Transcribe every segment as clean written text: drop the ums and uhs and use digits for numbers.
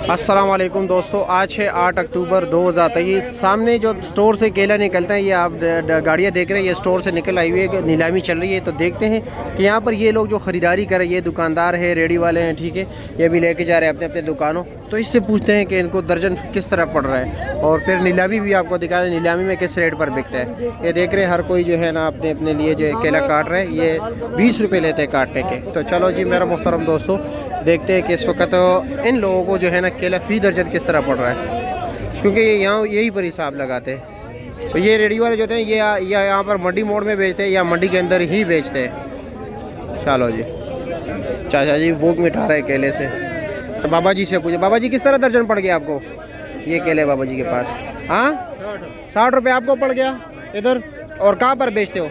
अस्सलाम वालेकुम दोस्तों, आज है 8 अक्टूबर 2023। सामने जो स्टोर से केला निकलता है, ये आप गाड़ियाँ देख रहे हैं, ये स्टोर से निकल आई हुई है, नीलामी चल रही है। तो देखते हैं कि यहाँ पर ये लोग जो ख़रीदारी कर रहे हैं, ये दुकानदार है, रेडी वाले हैं, ठीक है, ये भी लेके जा रहे हैं अपने अपने दुकानों। तो इससे पूछते हैं कि इनको दर्जन किस तरह पड़ रहा है, और फिर नीलामी भी आपको दिखा दें, नीलामी में किस रेट पर बिकता है। ये देख रहे हैं हर कोई जो है ना अपने अपने लिए जो केला काट रहे हैं। ये 20 रुपये लेते हैं काटने के। तो चलो जी मेरा मुहतरम दोस्तों, देखते हैं कि इस वक्त इन लोगों को जो है ना केला फ़ी दर्जन किस तरह पड़ रहा है, क्योंकि ये यहाँ यही पर हिसाब लगाते हैं। तो ये रेडी वाले जो होते हैं ये यहाँ पर मंडी मोड़ में बेचते हैं या मंडी के अंदर ही बेचते हैं। चलो जी, चाचा जी भूख मिटा रहे केले से। बाबा जी से पूछे, बाबा जी किस तरह दर्जन पड़ गया आपको ये केले बाबा जी के पास? हाँ, 60 रुपये आपको पड़ गया इधर। और कहाँ पर बेचते हो?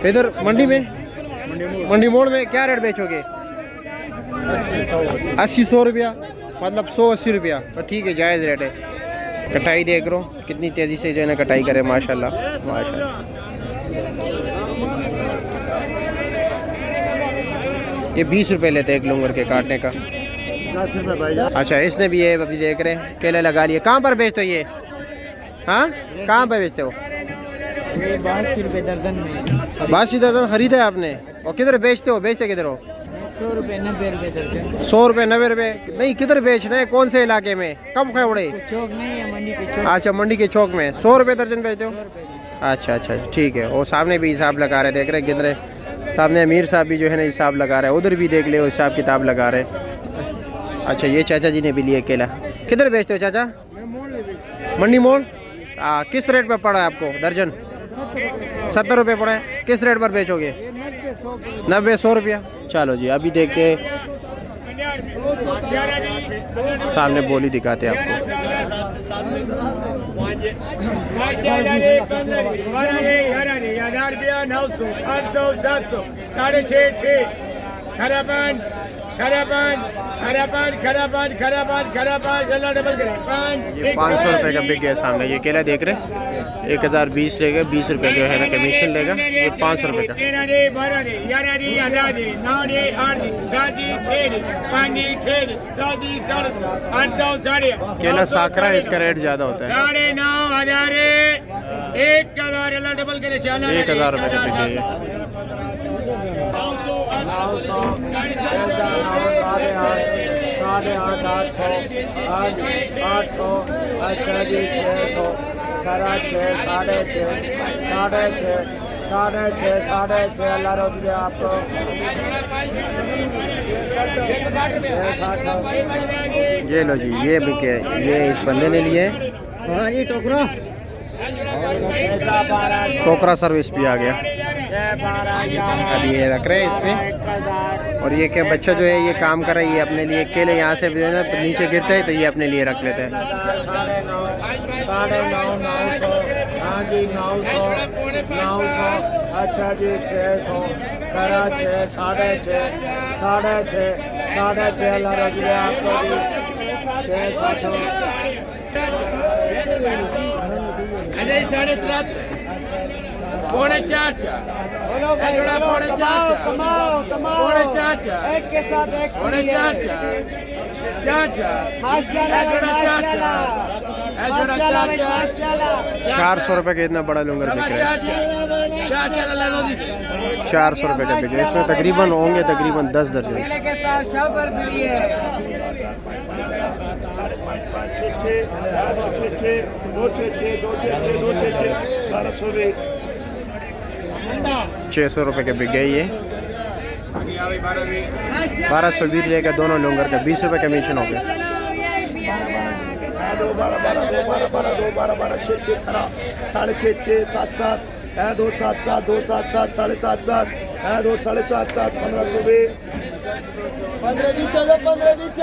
इधर मंडी में, मंडी मोड़ में। क्या रेट बेचोगे? 80-100 रुपया, मतलब 100-80 रुपया। तो ठीक है, जायज़ रेट है। कटाई देख रो कितनी तेज़ी से जो है ना कटाई करे, माशाल्लाह माशाल्लाह। ये 20 रुपये लेते हैं एक लंगर के काटने का। अच्छा, इसने भी ये अभी देख रहे हैं केले लगा लिए। कहाँ पर बेचते हो ये? हाँ, कहाँ पर बेचते हो? 82 रुपये दर्जन में। 82 दर्जन खरीदे आपने? और किधर बेचते हो? बेचते किधर हो? 100 रुपये 90 रुपये दर्जन। 100 रुपये 90 रुपये नहीं, किधर बेचना है? कौन से इलाके में? कब खड़े? चौक में या मंडी के चौक? अच्छा, मंडी के चौक में 100 रुपये दर्जन बेचते हो? अच्छा अच्छा, ठीक है। और सामने भी हिसाब लगा रहे, देख रहे गिन रहे। सामने अमीर साहब भी जो है ना हिसाब लगा रहे हैं, उधर भी देख ले हिसाब किताब लगा रहे। अच्छा, ये चाचा जी ने भी लिया केला। किधर बेचते हो चाचा? मंडी मोड़। किस रेट पर पड़ा है आपको दर्जन? 70 रुपये पड़ा है। किस रेट पर बेचोगे? 90-100 रुपया। चलो जी, अभी देखते हैं, सामने बोली दिखाते हैं आपको। ये 500 रुपये का बिक गया सामने। ये केला देख रहे 1020 लेगा, 20 रुपये जो है ना कमीशन लेगा। ये 500 रुपये का। केला साकरा, इसका रेट ज़्यादा होता है। 1000 रुपये का बिक गया। 900, 800, अच्छा जी 600, खरा 6, 6.5, 6.5, अल्लाह रोक दे आपको। 60। ये लो जी, ये बिके, ये इस बंदे ने लिए। हाँ जी, टोकरा टोकरा सर्विस भी आ गया। अभी ये रख रहे हैं इसमें। और ये क्या बच्चा जो है ये काम कर रहा है, ये अपने लिए केले यहाँ से नीचे गिरते हैं तो ये अपने लिए रख लेते हैं। 950, हाँ जी 900, अच्छा जी 600, खरा 6, 6.5, अल्लाह रख दे आपको जी। 660। एक के साथ एक 400 रुपये का इतना बड़ा लूंगर बिक रहा है। 400 रुपये का बिक रहा है। इसमें तकरीबन होंगे 10 दर्जन। छः 600 रुपये के बिक गए ये। 1220 लेकर दोनों लूंगर का 20 रुपये कमीशन हो गया। 12 6 खरा 6.5 7 2 7 7 2 7 7 7.5 2 7.5 1500 15-20